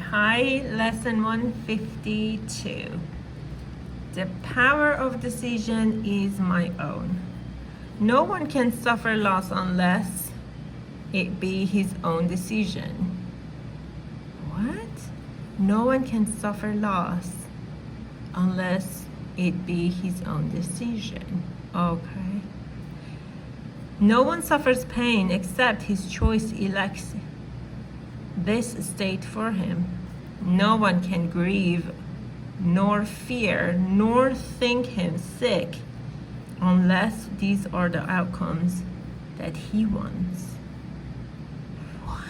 Hi, lesson 152. The power of decision is my own. No one can suffer loss unless it be his own decision. What? No one can suffer loss unless it be his own decision. Okay. No one suffers pain except his choice elects this state for him. No one can grieve, nor fear, nor think him sick, unless these are the outcomes that he wants. What?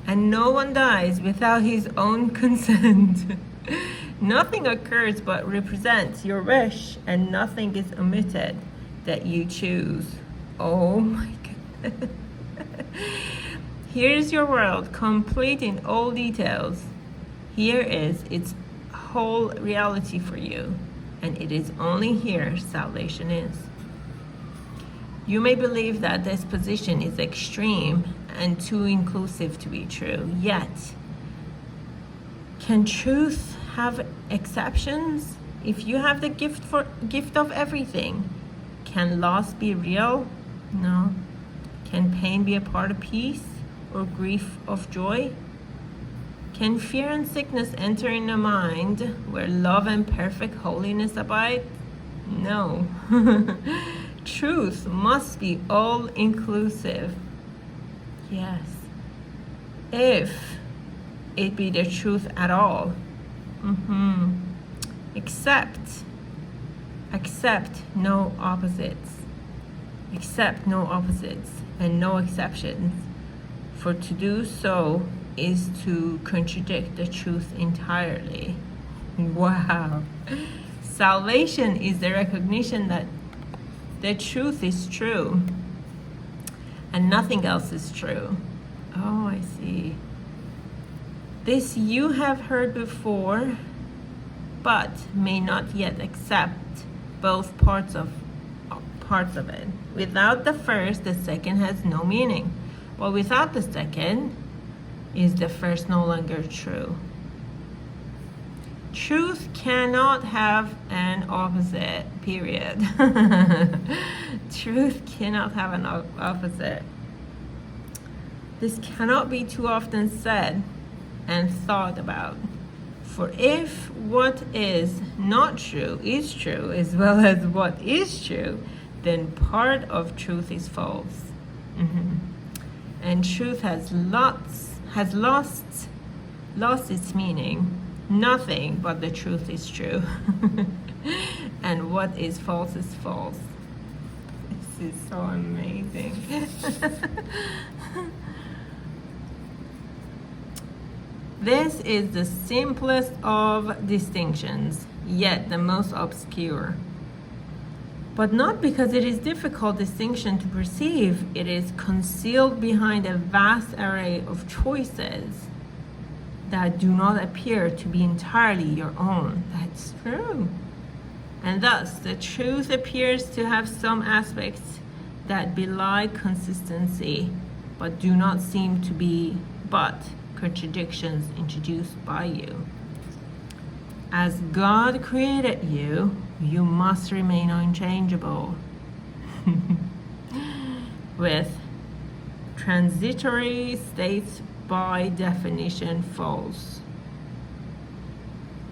And no one dies without his own consent. Nothing occurs but represents your wish, and nothing is omitted that you choose. Oh my God. Here's your world, complete in all details. Here is its whole reality for you, and it is only here salvation is. You may believe that this position is extreme and too inclusive to be true, yet, can truth have exceptions? If you have the gift of everything, can loss be real? No. Can pain be a part of peace? Or grief of joy? Can fear and sickness enter in a mind where love and perfect holiness abide? No. Truth must be all inclusive. Yes. If it be the truth at all. Accept no opposites. Accept no opposites and no exceptions. For to do so is to contradict the truth entirely. Wow. Salvation is the recognition that the truth is true and nothing else is true. Oh, I see. This you have heard before, but may not yet accept both parts of it. Without the first, the second has no meaning. Well, without the second, is the first no longer true? Truth cannot have an opposite, period. Truth cannot have an opposite. This cannot be too often said and thought about. For if what is not true is true, as well as what is true, then part of truth is false. And truth has lost its meaning. Nothing but the truth is true. And what is false is false. This is so amazing. This is the simplest of distinctions, yet the most obscure. But not because it is difficult distinction to perceive, it is concealed behind a vast array of choices that do not appear to be entirely your own. That's true. And thus, the truth appears to have some aspects that belie consistency, but do not seem to be but contradictions introduced by you. As God created you, you must remain unchangeable. With transitory states by definition false.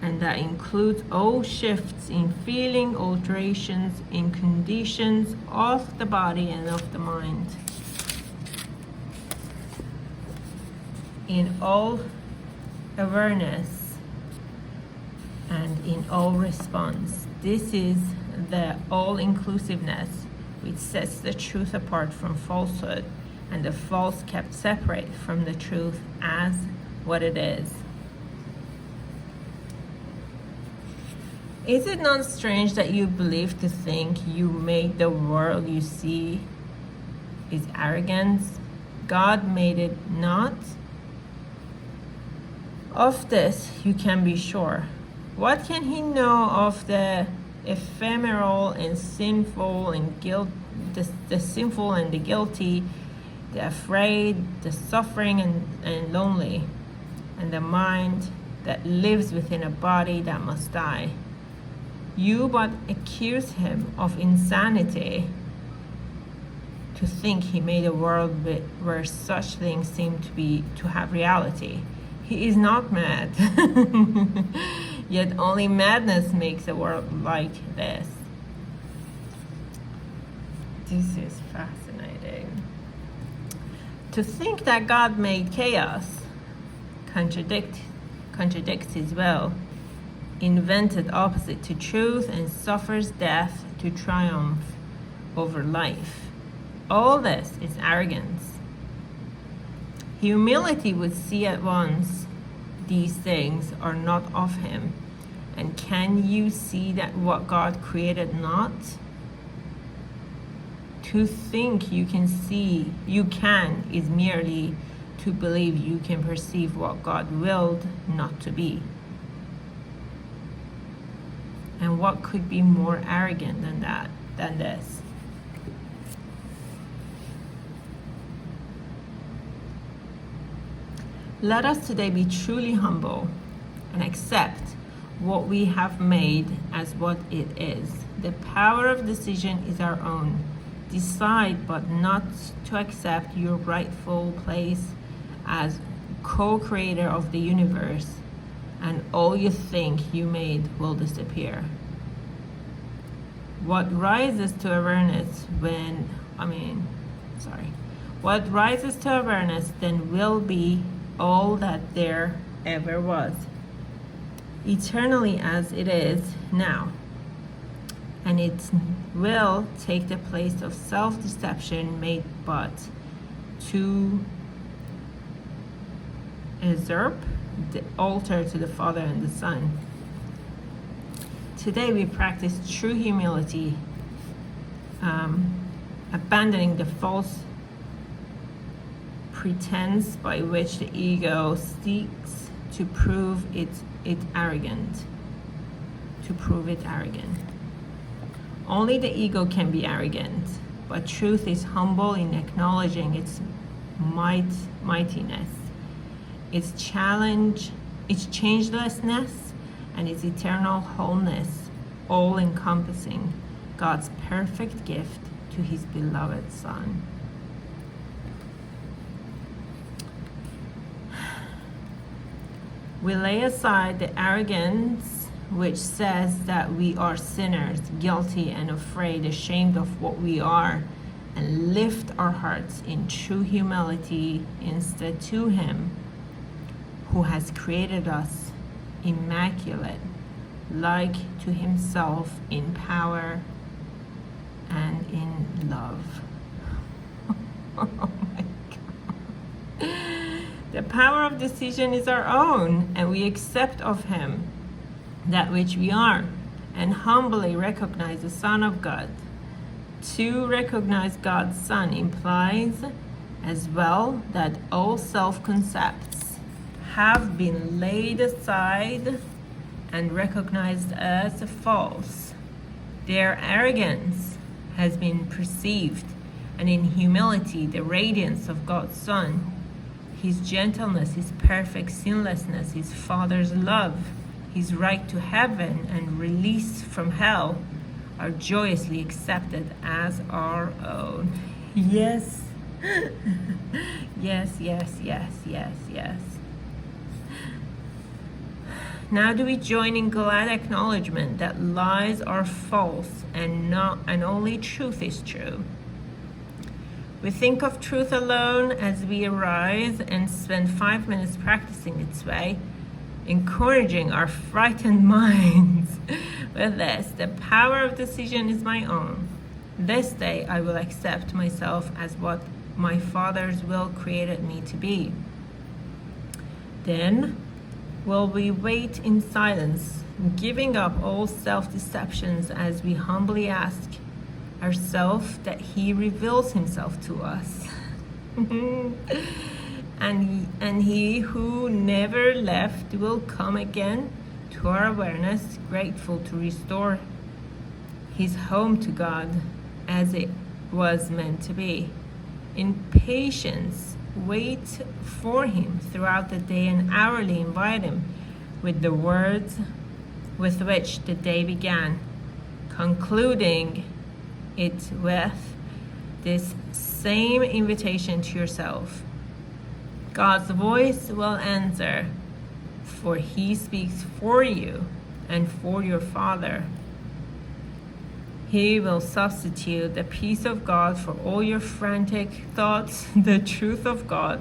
And that includes all shifts in feeling, alterations in conditions of the body and of the mind. In all awareness and in all response. This is the all-inclusiveness which sets the truth apart from falsehood, and the false kept separate from the truth as what it is. Is it not strange that you believe to think you made the world you see is arrogance? God made it not. Of this you can be sure. What can he know of the ephemeral and sinful and the sinful and the guilty, the afraid, the suffering and lonely? and the mind that lives within a body that must die. You but accuse him of insanity to think he made a world where such things seem to have reality. He is not mad, yet only madness makes a world like this. This is fascinating. To think that God made chaos contradicts his will, invented opposite to truth, and suffers death to triumph over life. All this is arrogance. Humility would see at once these things are not of him. And can you see that what God created not? To think you can is merely to believe you can perceive what God willed not to be. And what could be more arrogant than this? Let us today be truly humble and accept what we have made as what it is. The power of decision is our own. Decide but not to accept your rightful place as co-creator of the universe, and all you think you made will disappear. What rises to awareness what rises to awareness then will be all that there ever was, eternally as it is now. And it will take the place of self-deception made but to usurp the altar to the Father and the Son. Today we practice true humility, abandoning the false pretense by which the ego seeks to prove it arrogant. Only the ego can be arrogant, but truth is humble in acknowledging its mightiness, its changelessness, and its eternal wholeness, all encompassing God's perfect gift to his beloved Son. We lay aside the arrogance which says that we are sinners, guilty and afraid, ashamed of what we are, and lift our hearts in true humility instead to him who has created us immaculate, like to himself in power and in love. Oh my God. The power of decision is our own, and we accept of him that which we are, and humbly recognize the Son of God. To recognize God's Son implies as well that all self-concepts have been laid aside and recognized as false. Their arrogance has been perceived, and in humility, the radiance of God's Son, his gentleness, his perfect sinlessness, his Father's love, his right to heaven and release from hell are joyously accepted as our own. Yes. Yes, yes, yes, yes, yes. Now do we join in glad acknowledgement that lies are false and only truth is true. We think of truth alone as we arise and spend 5 minutes practicing its way, encouraging our frightened minds with this: the power of decision is my own. This day I will accept myself as what my Father's will created me to be. Then will we wait in silence, giving up all self-deceptions as we humbly ask ourselves that he reveals himself to us. And he who never left will come again to our awareness, grateful to restore his home to God as it was meant to be. In patience wait for him throughout the day and hourly invite him with the words with which the day began, concluding it with this same invitation to yourself. God's voice will answer, for he speaks for you and for your Father. He will substitute the peace of God for all your frantic thoughts, the truth of God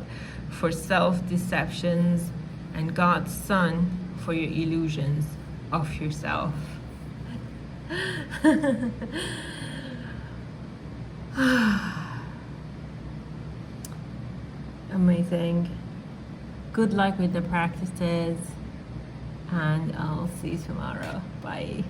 for self-deceptions, and God's Son for your illusions of yourself. Amazing. Good luck with the practices, and I'll see you tomorrow. Bye.